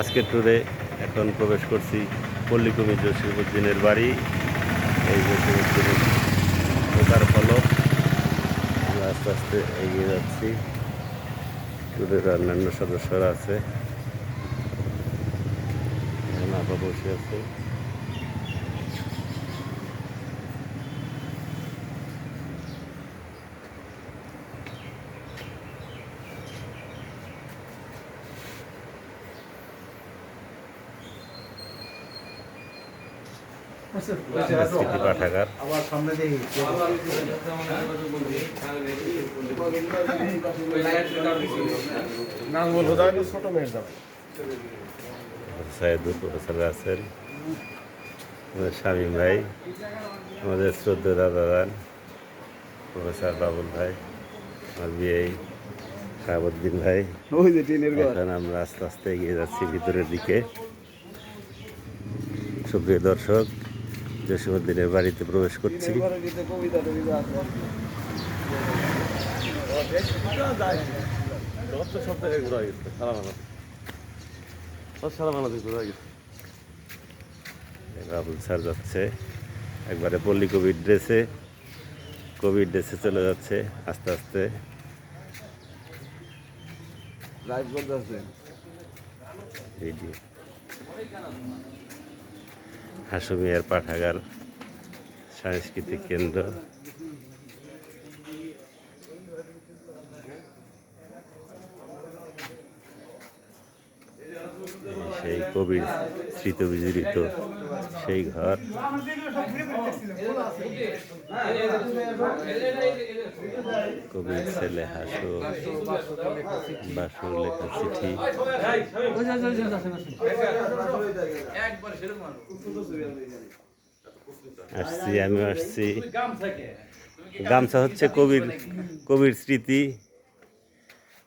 আজকের ট্যুরে এখন প্রবেশ করছি পল্লী কবি জসিমউদ্দিনের বাড়ি। এই জসিমউদ্দিনের ঢোকার ফলক। আমরা আস্তে আস্তে এগিয়ে যাচ্ছি। ট্যুরের অন্যান্য সদস্যরা আছে, আপা বসে আছে। স্মৃতি পাঠাগার। সাইদুল প্রফেসর রাসেল, আমাদের শামীম ভাই, আমাদের শ্রদ্ধেয় দাদাদান প্রফেসর বাবুল ভাই, আমার বিয়ে শাহাবুদ্দিন ভাই। এখন আমরা আস্তে আস্তে এগিয়ে যাচ্ছি ভিতরের দিকে। সুপ্রিয় দর্শক, জসিমউদ্দিনের বাড়িতে প্রবেশ করছি। বাবুল স্যার যাচ্ছে একবারে পল্লী কবির ড্রেসে চলে যাচ্ছে আস্তে আস্তে। ভিডিও হাসুমিয়ার পাঠাগার, সাংস্কৃতিক কেন্দ্র। সেই কবির স্মৃতি বিজড়িত সেই ঘর। কবির ছেলে হাসু, বাসুর লেখা চিঠি। আমিও আসছি। গামছা হচ্ছে কবির স্মৃতি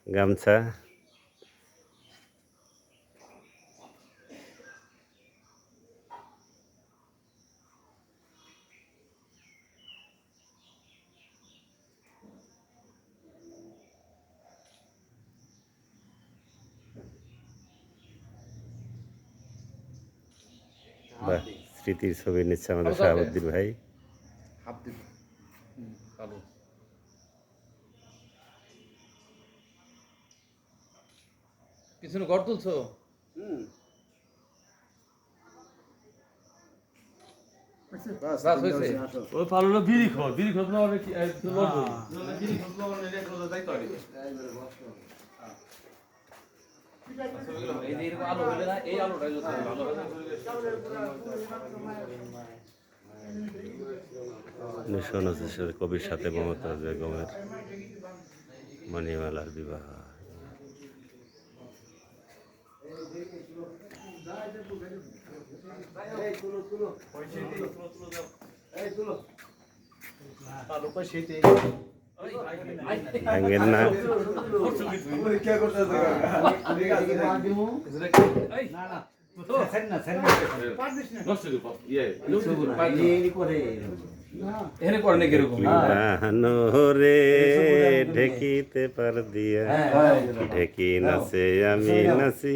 গামছা। বাহ, স্মৃতির ছবি নিচ্ছে আমাদের শাহাবুদ্দিন ভাই। পিছনে ঘর তুলছো? কবির সাথে মমতাজ বেগমের মণিমালার বিবাহ। ভাঙেন না। রে ঢেকিতে পার দিয়া ঢেকি নাচে আমি নাচি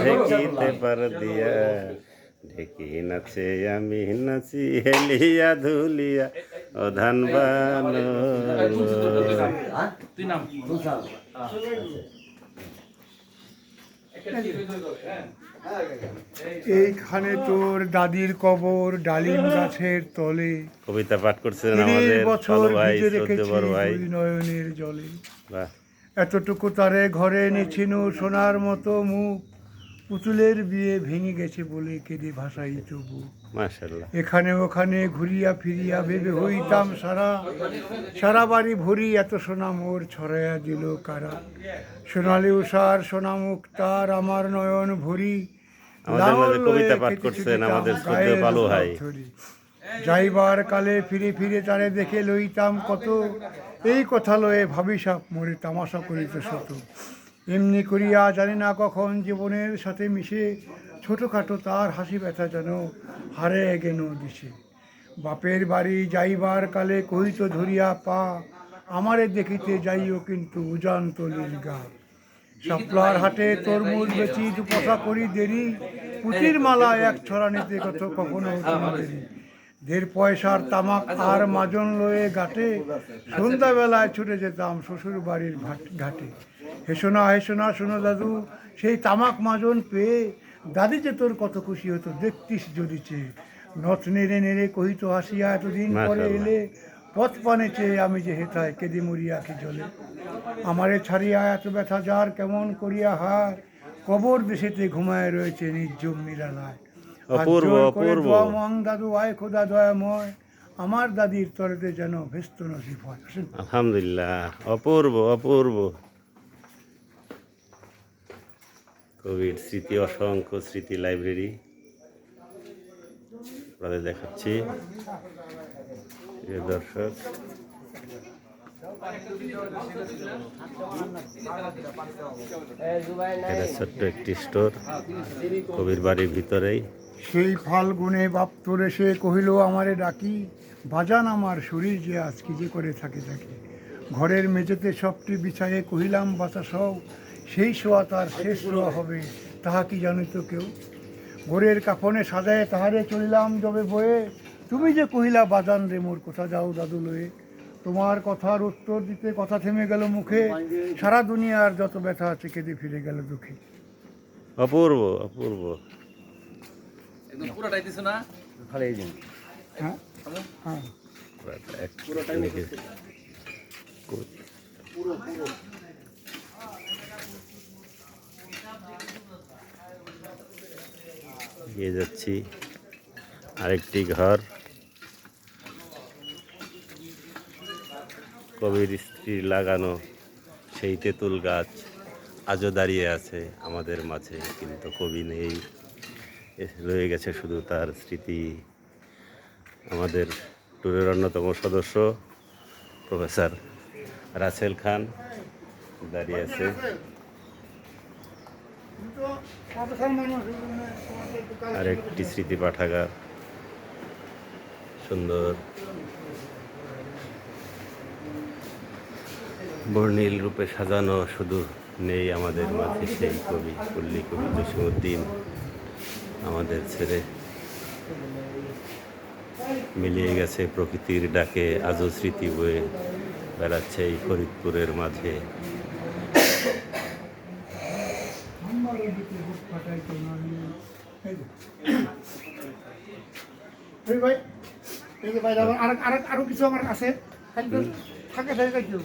ঢেকিতে পার দিয়া ঢেকি নাচে আমি নাচি হেলিয়া ধুলিয়া ও ধান বানো। এইখানে তোর দাদির কবর ডালিম গাছের তলে, কবিতা পাঠ করছিলেন আমাদের বছর ভাই, ভিজে শ্রদ্ধেয় রেখেছি বড় ভাই। দুই নয়নের জলে। বাহ, এতটুকু তারে ঘরে নিছিনু সোনার মতো মুখ, পুতুলের বিয়ে ভেঙে গেছে বলে কেঁদে ভাসাই তবু। মাশাআল্লাহ। এখানে ওখানে ঘুরিয়া ফিরিয়া ভেবে হইতাম সারা বাড়ি ভরি, এত সোনা মোর ছড়াইয়া দিল কারা। সোনালি উষার সোনা মুক্তার আমার নয়ন ভরি, আমাদের মাঝে কবিতা পাঠ করছেন আমাদের শ্রদ্ধেয় বালু ভাই। যাইবার কালে ফিরে ফিরে তারে দেখে লইতাম কত, এই কথা লয়ে ভাবিসাপ মোরে তামাশা করিত শত। এমনি করিয়া জানি না কখন জীবনের সাথে মিশে ছোটোখাটো তার হাসি ব্যথা যেন হারে গেল দিশে। বাপের বাড়ি যাইবার কালে কহিত ধরিয়া পা, আমারে দেখিতে যাইও কিন্তু উজান তলির গা। শাপলার হাটে তরমুজ বেচি দুপয়সা করি দেরি, পুঁতির মালা এক ছড়া নিতে কত কখনো হতো না দেরি। 1.5 পয়সার তামাক আর মাজন লয়ে ঘাটে, সন্ধ্যাবেলায় ছুটে যেতাম শ্বশুর বাড়ির ঘাটে। হেসো না শোনো দাদু, সেই তামাক মাজন পেয়ে দাদি যে তোর কত খুশি হতো দেখতিস যদি চেয়ে। নথ নেড়ে নেড়ে কহিত হাসিয়া, এতদিন পরে মাশাআল্লাহ। এলে পথ পানে চেয়ে আমি যে হেথায় কেঁদে মরিয়া কি জলে। আমারে ছাড়িয়া এত ব্যথা যার কেমন করিয়া হায়, কবর দেশেতে ঘুমায় রয়েছে নির্জম নিরালায়। হাত অপূর্ব, জোড় করে অপূর্ব। দোয়া মং দাদু আয় খোদা দয়াময়, আমার দাদির তরেতে যেন ভেস্ত নসিব হয়। আলহামদুলিল্লাহ, অপূর্ব অপূর্ব। কবির স্মৃতি, অসংখ্য স্মৃতি লাইব্রেরি আপনাদের দেখাচ্ছি প্রিয় দর্শক। এটা ছোট্ট একটি স্টোর কবির বাড়ির ভিতরেই। সেই ফাল্গুনে বাপ তোরে সে কহিল আমারে ডাকি, বাজান আমার শরীর যে আজ কি যে করে থাকে থাকি। ঘরের মেঝেতে সবটি বিছায়ে কহিলাম বাতা সব, সেই শোয়া তার শেষ শোয়া হবে তাহা কি জানো তো কেউ। গোরের কাফনে সাজায়ে তাহারে চলিলাম যবে বয়ে, তুমি যে কহিলা বাজান রে মোর কোথা যাও দাদু লয়ে। তোমার কথার উত্তর দিতে কথা থেমে গেল মুখে, সারা দুনিয়ার যত ব্যথা আছে কেঁদে ফিরে গেল দুঃখে। অপূর্ব অপূর্ব। একদম পুরোটাই দিছো না? হ্যাঁ হ্যাঁ গিয়ে যাচ্ছি আরেকটি ঘর। কবির স্ত্রীর লাগানো সেই তেঁতুল গাছ আজও দাঁড়িয়ে আছে আমাদের মাঝে, কিন্তু কবি নেই, রয়ে গেছে শুধু তার স্মৃতি। আমাদের ট্যুরের অন্যতম সদস্য প্রফেসর রাসেল খান দাঁড়িয়ে আছে। আরেকটি স্মৃতি পাঠাগার, সুন্দর বর্ণিল রূপে সাজানো। শুধু নেই আমাদের মাঝে সেই কবি, পল্লী কবি জসীমউদ্দিন আমাদের ছেড়ে মিলিয়ে গেছে প্রকৃতির ডাকে, আজও স্মৃতি বয়ে বেড়াচ্ছে এই ফরিদপুরের মাঝে। আরো কিছু আমার আছে থাকে থাকে কেউ